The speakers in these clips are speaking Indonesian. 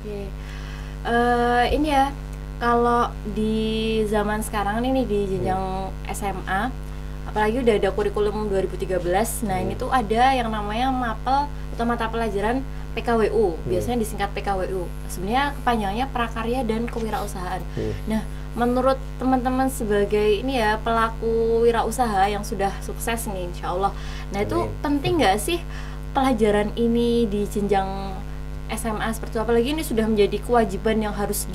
Oke. Ini ya, kalau di zaman sekarang ini di jenjang SMA, apalagi udah ada kurikulum 2013. Nah, ini tuh ada yang namanya mapel atau mata pelajaran PKWU, biasanya disingkat PKWU. Sebenarnya kepanjangannya prakarya dan kewirausahaan. Nah, menurut teman-teman sebagai ini ya pelaku wirausaha yang sudah sukses nih, insya Allah. Nah, itu penting nggak sih pelajaran ini di jenjang SMA seperti itu? Apalagi ini sudah menjadi kewajiban yang harus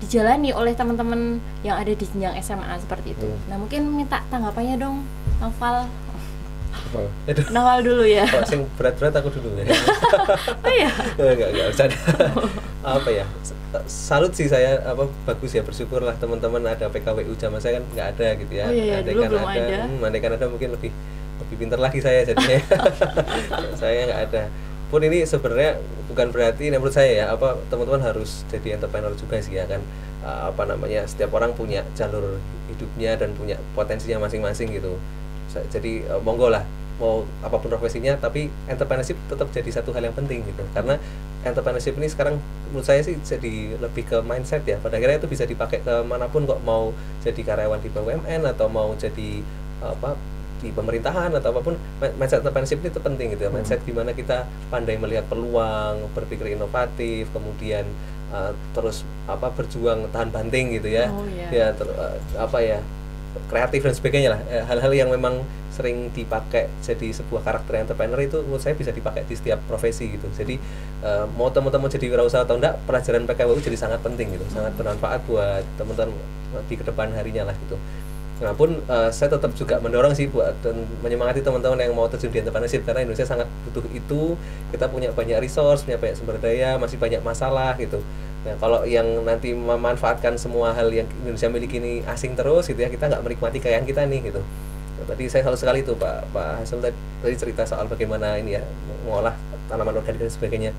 dijalani oleh teman-teman yang ada di jenjang SMA seperti itu. Nah, mungkin minta tanggapannya dong, Noval. Noval dulu ya. Kalau yang berat-berat aku dulu ya. Oh iya. Enggak usah. Apa ya? Salut sih saya, bagus ya, bersyukurlah teman-teman ada PKWU, zaman saya kan nggak ada gitu ya. Oh iya, dulu belum ada. Andaikan ada mungkin lebih pintar lagi saya jadinya. Saya nggak ada. Pun ini sebenarnya bukan berarti, menurut saya ya, teman-teman harus jadi entrepreneur juga sih ya kan. Setiap orang punya jalur hidupnya dan punya potensinya masing-masing gitu. Jadi monggo lah, mau apapun profesinya, tapi entrepreneurship tetap jadi satu hal yang penting gitu. Karena entrepreneurship ini sekarang menurut saya sih jadi lebih ke mindset ya. Pada akhirnya itu bisa dipakai ke manapun kok, mau jadi karyawan di BUMN atau mau jadi di pemerintahan atau apapun. Mindset entrepreneurship itu penting gitu ya. Mindset gimana kita pandai melihat peluang, berpikir inovatif, kemudian terus berjuang tahan banting gitu ya. Kreatif dan sebagainya lah, hal-hal yang memang sering dipakai jadi sebuah karakter entrepreneur itu menurut saya bisa dipakai di setiap profesi gitu. Jadi mau teman-teman jadi wirausaha atau enggak, pelajaran PKWU jadi sangat penting gitu, sangat bermanfaat buat teman-teman di kedepan harinya lah gitu. Nah pun saya tetap juga mendorong sih buat dan menyemangati teman-teman yang mau terjun di entrepreneurship, karena Indonesia sangat butuh itu. Kita punya banyak resource, punya banyak sumber daya, masih banyak masalah gitu. Nah kalau yang nanti memanfaatkan semua hal yang Indonesia miliki ini asing terus gitu ya, kita nggak menikmati kekayaan kita nih gitu. Nah, tadi saya salut sekali tuh Pak Hasan tadi cerita soal bagaimana ini ya mengolah tanaman organik dan sebagainya,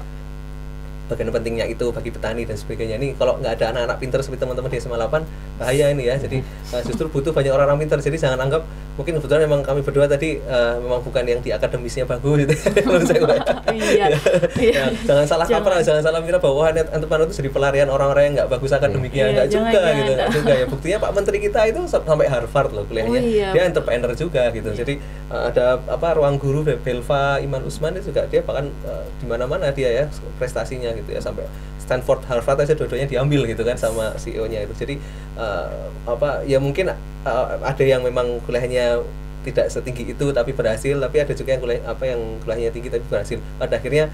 bagian pentingnya itu bagi petani dan sebagainya. Ini kalau nggak ada anak-anak pintar seperti teman-teman di SMA 8, bahaya ini ya. Jadi justru butuh banyak orang-orang pintar. Jadi jangan anggap, mungkin kebetulan memang kami berdua tadi memang bukan yang di akademisnya bagus gitu. Jangan salah kaprah, jangan salah mikir bahwa entrepreneur itu jadi pelarian orang-orang yang nggak bagus akademiknya. Nggak juga gitu, nggak juga ya. Buktinya Pak Menteri kita itu sampai Harvard loh kuliahnya. Dia entrepreneur juga gitu. Jadi ada ruang guru Belva Iman Usman itu juga, dia bahkan di mana-mana dia ya prestasinya gitu ya, sampai Stanford, Harvard aja dua-duanya diambil gitu kan sama CEO-nya itu. Jadi ya mungkin ada yang memang kuliahnya tidak setinggi itu tapi berhasil, tapi ada juga yang kuliahnya tinggi tapi berhasil. Pada akhirnya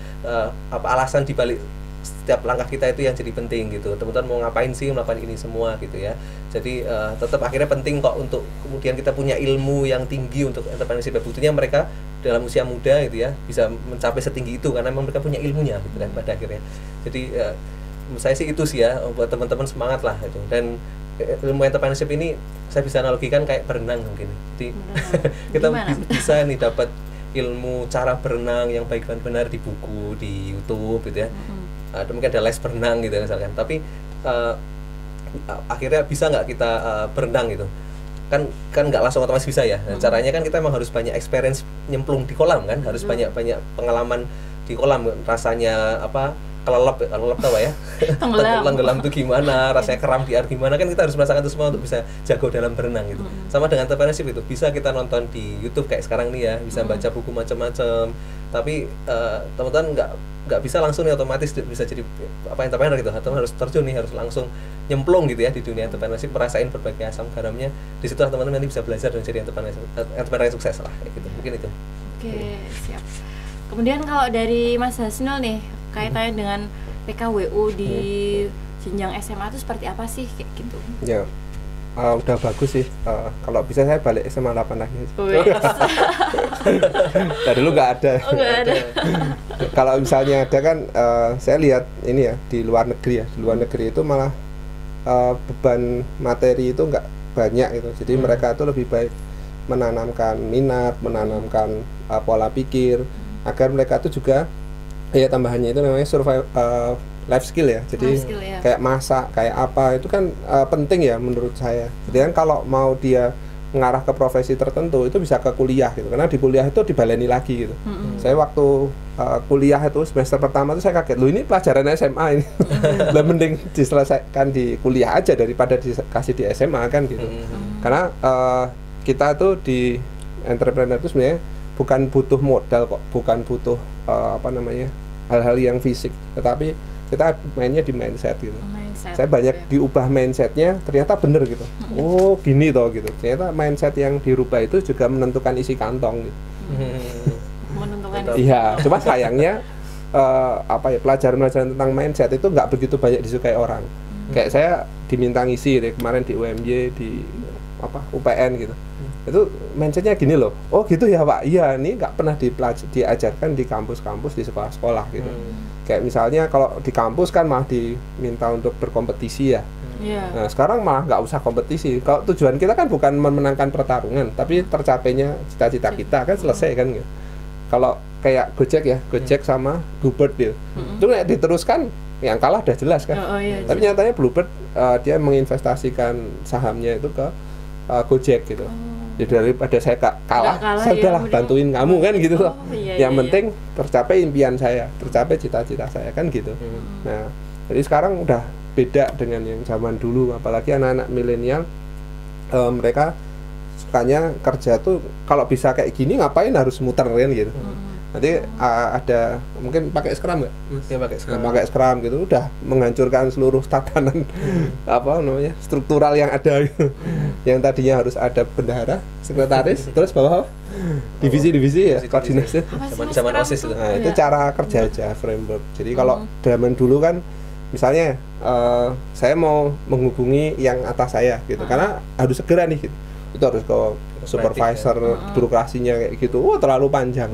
alasan dibalik setiap langkah kita itu yang jadi penting gitu. Teman-teman mau ngapain sih melakukan ini semua gitu ya. Jadi tetap akhirnya penting kok untuk kemudian kita punya ilmu yang tinggi untuk entrepreneurship. Buktinya mereka dalam usia muda gitu ya bisa mencapai setinggi itu karena memang mereka punya ilmunya gitu kan pada akhirnya. Jadi menurut saya sih itu sih ya, buat teman-teman semangat lah itu. Dan ilmu entrepreneurship ini saya bisa analogikan kayak berenang mungkin. Jadi kita bisa nih dapat ilmu cara berenang yang baik dan benar di buku, di YouTube gitu ya. Mungkin ada les berenang gitu misalkan. Tapi akhirnya bisa nggak kita berenang gitu? Kan nggak langsung otomatis bisa ya. Nah, caranya kan kita memang harus banyak experience nyemplung di kolam kan, harus banyak pengalaman di kolam, rasanya kelelep tahu ya, tenggelam itu gimana, rasanya keram di air gimana, kan kita harus merasakan itu semua untuk bisa jago dalam berenang gitu. Sama dengan entrepreneurship itu, bisa kita nonton di YouTube kayak sekarang nih ya, bisa baca buku macam-macam, tapi teman-teman nggak bisa langsung nih otomatis bisa jadi entrepreneur gitu. Atau harus terjun nih, harus langsung nyemplung gitu ya di dunia entrepreneurship, merasain berbagai asam garamnya. Di situ teman-teman nanti bisa belajar dan jadi entrepreneur yang sukses lah kayak gitu. Mungkin itu. Oke, siap. Kemudian kalau dari Mas Hasnul nih, kaitannya dengan PKWU di jenjang SMA itu seperti apa sih kayak gitu? Ya, udah bagus sih. Kalau bisa saya balik SMA 8 lagi. Nah, dulu nggak ada. Nggak ada. Kalau misalnya ada kan, saya lihat ini ya di luar negeri ya. Di luar negeri itu malah beban materi itu nggak banyak gitu. Jadi mereka itu lebih baik menanamkan minat, menanamkan pola pikir agar mereka itu juga ya tambahannya itu namanya life skill ya. Jadi kayak masak, kayak apa itu kan penting ya menurut saya. Jadi kan kalau mau dia mengarah ke profesi tertentu itu bisa ke kuliah gitu, karena di kuliah itu dibaleni lagi gitu. Saya waktu kuliah itu semester pertama itu saya kaget, loh ini pelajaran SMA ini. Lah mending diselesaikan di kuliah aja daripada dikasih di SMA kan gitu. Karena kita tuh di entrepreneur itu sebenarnya bukan butuh modal kok, bukan butuh hal-hal yang fisik, tetapi kita mainnya di mindset gitu. Saya banyak diubah mindsetnya, ternyata bener gitu. Oh gini toh gitu. Ternyata mindset yang dirubah itu juga menentukan isi kantong gitu. Menentukan. Iya, cuma sayangnya pelajaran-pelajaran tentang mindset itu nggak begitu banyak disukai orang. Kayak saya diminta ngisi deh kemarin di UMY, di UPN gitu. Itu mindsetnya gini loh. Oh gitu ya Pak. Iya, ini nggak pernah diajarkan di kampus-kampus, di sekolah-sekolah gitu. Kayak misalnya kalau di kampus kan malah diminta untuk berkompetisi ya. Nah sekarang malah nggak usah kompetisi. Kalau tujuan kita kan bukan memenangkan pertarungan, tapi tercapainya cita-cita kita kan selesai kan gitu. Kalau kayak Gojek sama Bluebird itu kayak diteruskan, yang kalah udah jelas kan. Tapi nyatanya Bluebird dia menginvestasikan sahamnya itu ke Gojek gitu. Jadi daripada saya kalah saya udahlah bantuin kamu kan gitu loh. Yang penting tercapai impian saya, tercapai cita-cita saya kan gitu. Nah, jadi sekarang udah beda dengan yang zaman dulu, apalagi anak-anak milenial, mereka sukanya kerja tuh kalau bisa kayak gini ngapain harus muter kan gitu. Nanti ada mungkin pakai Scrum nggak? Ya pakai Scrum gitu udah menghancurkan seluruh tatanan struktural yang ada gitu. Yang tadinya harus ada bendahara, sekretaris, terus bawah divisi-divisi ya, koordinasi. Zaman OSIS itu. Nah, itu cara kerja aja, framework. Jadi kalau zaman dulu kan misalnya saya mau menghubungi yang atas saya gitu, karena harus segera nih gitu. Itu harus ke supervisor, birokrasinya kayak gitu. Terlalu panjang.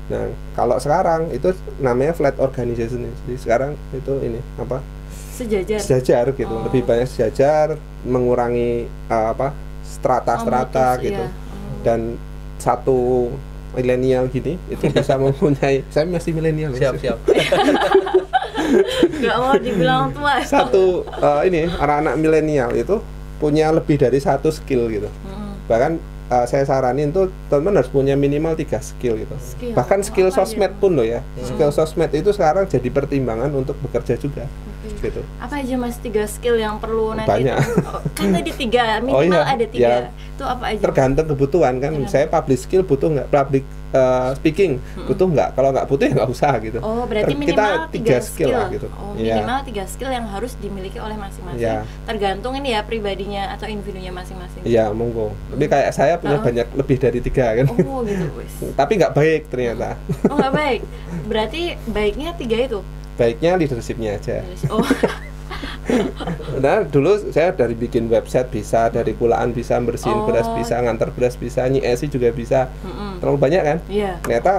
Nah, kalau sekarang itu namanya flat organization. Jadi sekarang itu sejajar gitu. Lebih banyak sejajar, mengurangi strata-strata gitu. Dan satu milenial gini itu bisa mempunyai, saya masih milenial. Siap. Gak mau dibilang tua. Satu anak-anak milenial itu punya lebih dari satu skill gitu. Bahkan saya saranin tuh teman-teman harus punya minimal 3 skill gitu. Bahkan skill sosmed pun loh ya. Skill sosmed itu sekarang jadi pertimbangan untuk bekerja juga. Gitu. Apa aja Mas 3 skill yang perlu nanti? Banyak. Kan tadi 3, minimal ada 3. Ya, itu apa aja? Tergantung kebutuhan kan. Saya public skill butuh nggak? Public speaking butuh nggak? Kalau nggak butuh ya nggak usah gitu. Oh, berarti minimal 3 skill lah gitu. Minimal 3 skill yang harus dimiliki oleh masing-masing. Tergantung ini ya pribadinya atau individunya masing-masing. Iya, monggo. Tapi kayak saya punya banyak lebih dari 3 kan. Oh, gitu, wis. Tapi nggak baik ternyata. Oh, nggak baik. Berarti baiknya 3 itu. Baiknya leadership-nya aja. Oh. Nah, dulu saya dari bikin website bisa, dari kulaan bisa, bersihin beras bisa, nganter beras bisa, nyiesi juga bisa. Terlalu banyak kan? Ternyata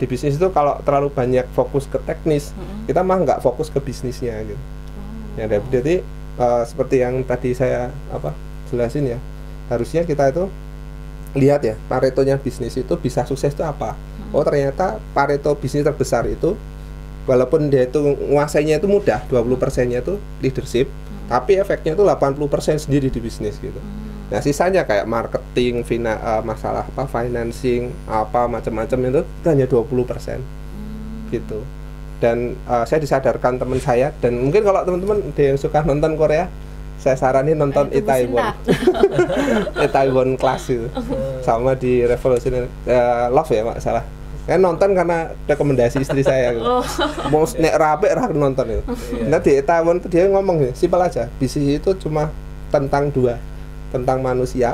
di bisnis itu kalau terlalu banyak fokus ke teknis, kita mah nggak fokus ke bisnisnya gitu. Ya, jadi seperti yang tadi saya jelasin ya, harusnya kita itu lihat ya, Paretonya bisnis itu bisa sukses itu apa. Oh ternyata Pareto bisnis terbesar itu walaupun dia itu nguasainya itu mudah, 20%-nya itu leadership, tapi efeknya itu 80% sendiri di bisnis gitu. Nah, sisanya kayak marketing, masalah financing, macam-macam itu hanya 20%. Gitu. Dan saya disadarkan teman saya, dan mungkin kalau teman-teman yang suka nonton Korea, saya saranin nonton Itaewon. Itaewon Class itu. Sama di Revolution Love ya, Mak, salah. Saya nonton karena rekomendasi istri saya gitu. Mau nek rapi nonton itu. Nah di Itaewon itu dia ngomong simpel aja, bisnis itu cuma tentang 2, tentang manusia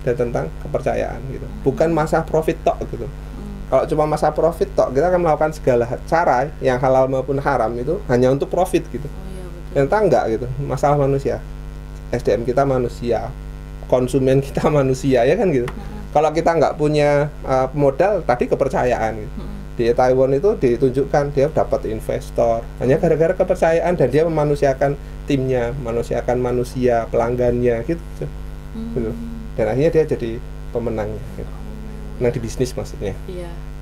dan tentang kepercayaan gitu. Bukan masalah profit tok gitu. Kalau cuma masalah profit tok, kita akan melakukan segala cara yang halal maupun haram itu hanya untuk profit gitu. Ternyata enggak gitu. Masalah manusia, SDM kita manusia, konsumen kita manusia, ya kan gitu. Kalau kita nggak punya modal, tadi kepercayaan gitu. Di Taiwan itu ditunjukkan dia dapat investor hanya gara-gara kepercayaan, dan dia memanusiakan timnya, memanusiakan manusia, pelanggannya gitu. Dan akhirnya dia jadi pemenang gitu. Nah di bisnis maksudnya.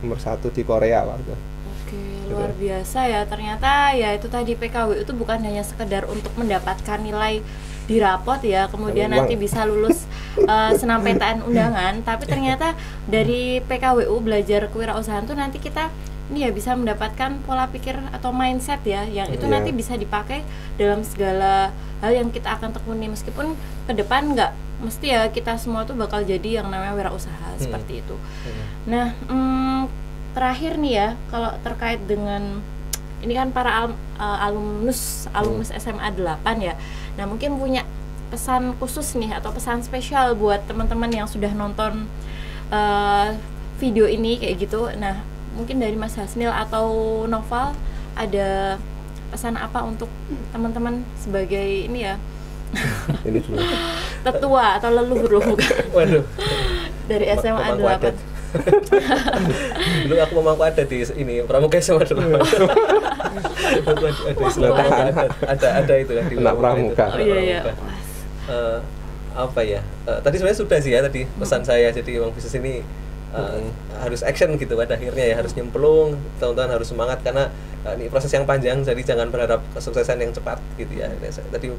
Nomor 1 di Korea waktu. Oke, luar biasa ya. Ternyata ya itu tadi PKW itu bukan hanya sekedar untuk mendapatkan nilai dirapot ya, kemudian nanti bisa lulus senam PTN undangan, tapi ternyata dari PKWU belajar kewirausahaan tuh nanti kita ini ya bisa mendapatkan pola pikir atau mindset ya, yang itu nanti bisa dipakai dalam segala hal yang kita akan tekuni, meskipun ke depan nggak mesti ya kita semua tuh bakal jadi yang namanya wirausaha seperti itu. Nah, terakhir nih ya, kalau terkait dengan ini kan para alumnus SMA 8 ya. Nah, mungkin punya pesan khusus nih atau pesan spesial buat teman-teman yang sudah nonton video ini kayak gitu. Nah, mungkin dari Mas Hasnil atau Noval ada pesan apa untuk teman-teman sebagai ini ya? Ini juga tetua atau leluhur bukan? Waduh. Dari SMA 8. Dulu aku memangku ada di ini Pramuka SMA 8. ada itu kan di Pramuka. Oh iya. Apa ya? Tadi sebenarnya sudah sih ya tadi pesan saya. Jadi emang bisnis ini harus action gitu pada akhirnya ya, harus nyemplung, teman-teman harus semangat karena ini proses yang panjang, jadi jangan berharap kesuksesan yang cepat gitu ya. Tadi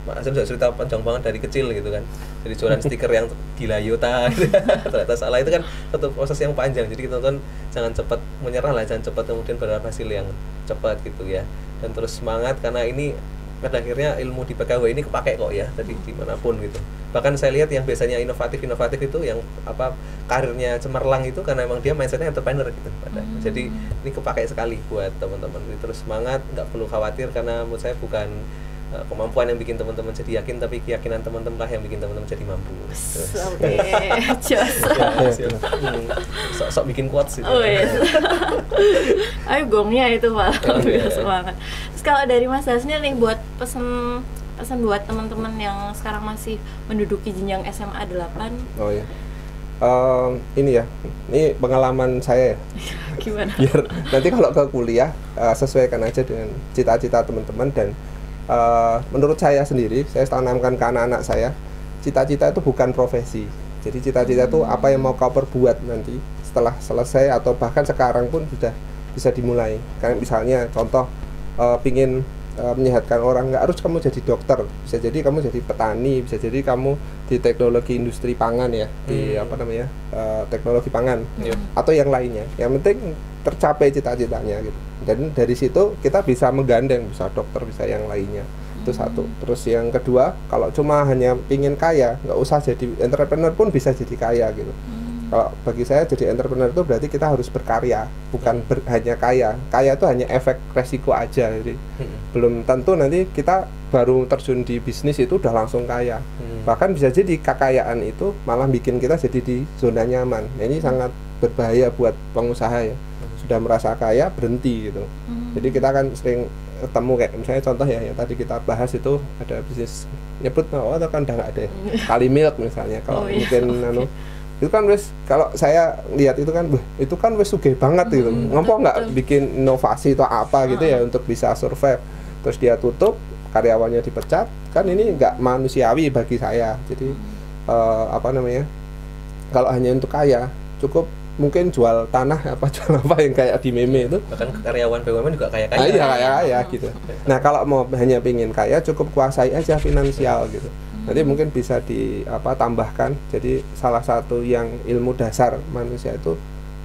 Mas Azam sudah cerita panjang banget dari kecil gitu kan, jadi jualan stiker yang gila Yota gitu. Ternyata salah, itu kan satu proses yang panjang, jadi teman-teman jangan cepat menyerah lah, jangan cepat kemudian berharap hasil yang cepat gitu ya, dan terus semangat karena ini pada akhirnya ilmu di PKW ini kepake kok ya tadi dimanapun gitu. Bahkan saya lihat yang biasanya inovatif itu yang apa karirnya cemerlang itu karena emang dia mindsetnya entrepreneur gitu. Jadi ini kepake sekali buat teman-teman. Terus semangat, nggak perlu khawatir karena menurut saya bukan kemampuan yang bikin teman-teman jadi yakin, tapi keyakinan teman-teman lah yang bikin teman-teman jadi mampu. Oke, sok bikin quotes gitu. Oh yes. Ayo gongnya itu Pak. Semangat. Terus kalau dari Mas Hasnil nih buat pesan buat teman-teman yang sekarang masih menduduki jenjang SMA 8. Oh ya. Ini ya, ini pengalaman saya ya. Gimana? Biar nanti kalau ke kuliah sesuaikan aja dengan cita-cita teman-teman, dan menurut saya sendiri, saya tanamkan ke anak-anak saya, cita-cita itu bukan profesi. Jadi cita-cita itu apa yang mau kau perbuat nanti setelah selesai atau bahkan sekarang pun sudah bisa dimulai. Karena misalnya contoh pingin menyehatkan orang, nggak harus kamu jadi dokter, bisa jadi kamu jadi petani, bisa jadi kamu di teknologi industri pangan ya, di apa namanya teknologi pangan atau yang lainnya. Yang penting tercapai cita-citanya gitu. Dan dari situ kita bisa menggandeng, bisa dokter, bisa yang lainnya. Itu satu. Terus yang kedua, kalau cuma hanya pingin kaya, nggak usah jadi entrepreneur pun bisa jadi kaya gitu. Kalau bagi saya jadi entrepreneur itu berarti kita harus berkarya, bukan hanya kaya. Kaya itu hanya efek resiko aja. Jadi belum tentu nanti kita baru terjun di bisnis itu udah langsung kaya. Bahkan bisa jadi kekayaan itu malah bikin kita jadi di zona nyaman. Nah, ini sangat berbahaya buat pengusaha ya. Sudah merasa kaya berhenti gitu. Jadi kita kan sering ketemu kayak misalnya contoh ya yang tadi kita bahas itu ada bisnis nyebut atau kan udah nggak ada ya. Kali Milk misalnya kalau mungkin itu kan wes, kalau saya lihat itu kan wes sugih banget gitu. Ngomong nggak bikin inovasi atau apa gitu ya untuk bisa survive, terus dia tutup, karyawannya dipecat, kan ini nggak manusiawi bagi saya. Jadi apa namanya, kalau hanya untuk kaya cukup mungkin jual tanah jual apa yang kayak di meme itu, bahkan karyawan BUMN juga kaya kaya gitu. Nah kalau mau hanya pingin kaya cukup kuasai aja finansial gitu. Nanti mungkin bisa tambahkan, jadi salah satu yang ilmu dasar manusia itu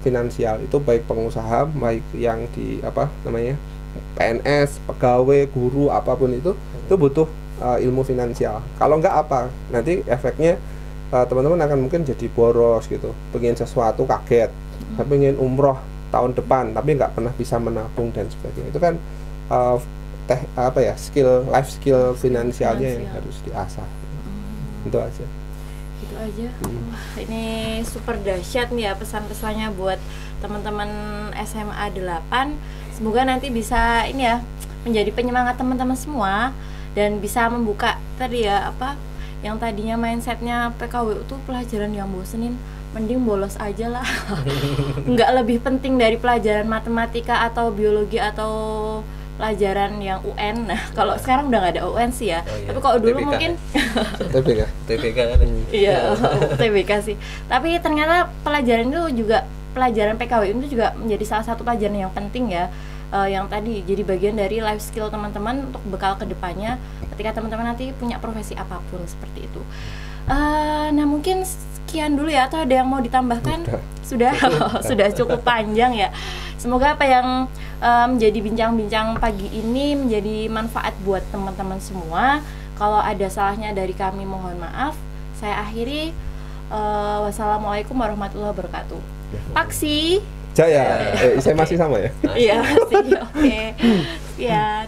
finansial, itu baik pengusaha, baik yang di PNS, pegawai, guru, apapun itu butuh ilmu finansial. Kalau enggak nanti efeknya teman-teman akan mungkin jadi boros gitu, pengen sesuatu kaget, pengen umroh tahun depan tapi nggak pernah bisa menabung dan sebagainya. Itu kan life skill finansialnya yang harus diasah. Itu aja. Wah, ini super dahsyat nih ya pesan-pesannya buat teman-teman SMA 8. Semoga nanti bisa ini ya menjadi penyemangat teman-teman semua dan bisa membuka tadi ya yang tadinya mindsetnya PKW itu pelajaran yang bosenin, mending bolos aja lah. Nggak lebih penting dari pelajaran matematika atau biologi atau pelajaran yang UN. Nah, kalau sekarang udah nggak ada UN sih ya. Tapi kalau dulu TBK, mungkin TBK kan. Iya, TBK sih. Tapi ternyata pelajaran PKW itu juga menjadi salah satu pelajaran yang penting ya. yang tadi jadi bagian dari life skill teman-teman untuk bekal kedepannya ketika teman-teman nanti punya profesi apapun seperti itu. Nah mungkin sekian dulu ya, atau ada yang mau ditambahkan? Sudah sudah cukup panjang ya. Semoga apa yang menjadi bincang-bincang pagi ini menjadi manfaat buat teman-teman semua. Kalau ada salahnya dari kami mohon maaf. Saya akhiri. Wassalamualaikum warahmatullahi wabarakatuh. Paksi Jaya, saya masih sama ya? Iya masih, oke. Sekian.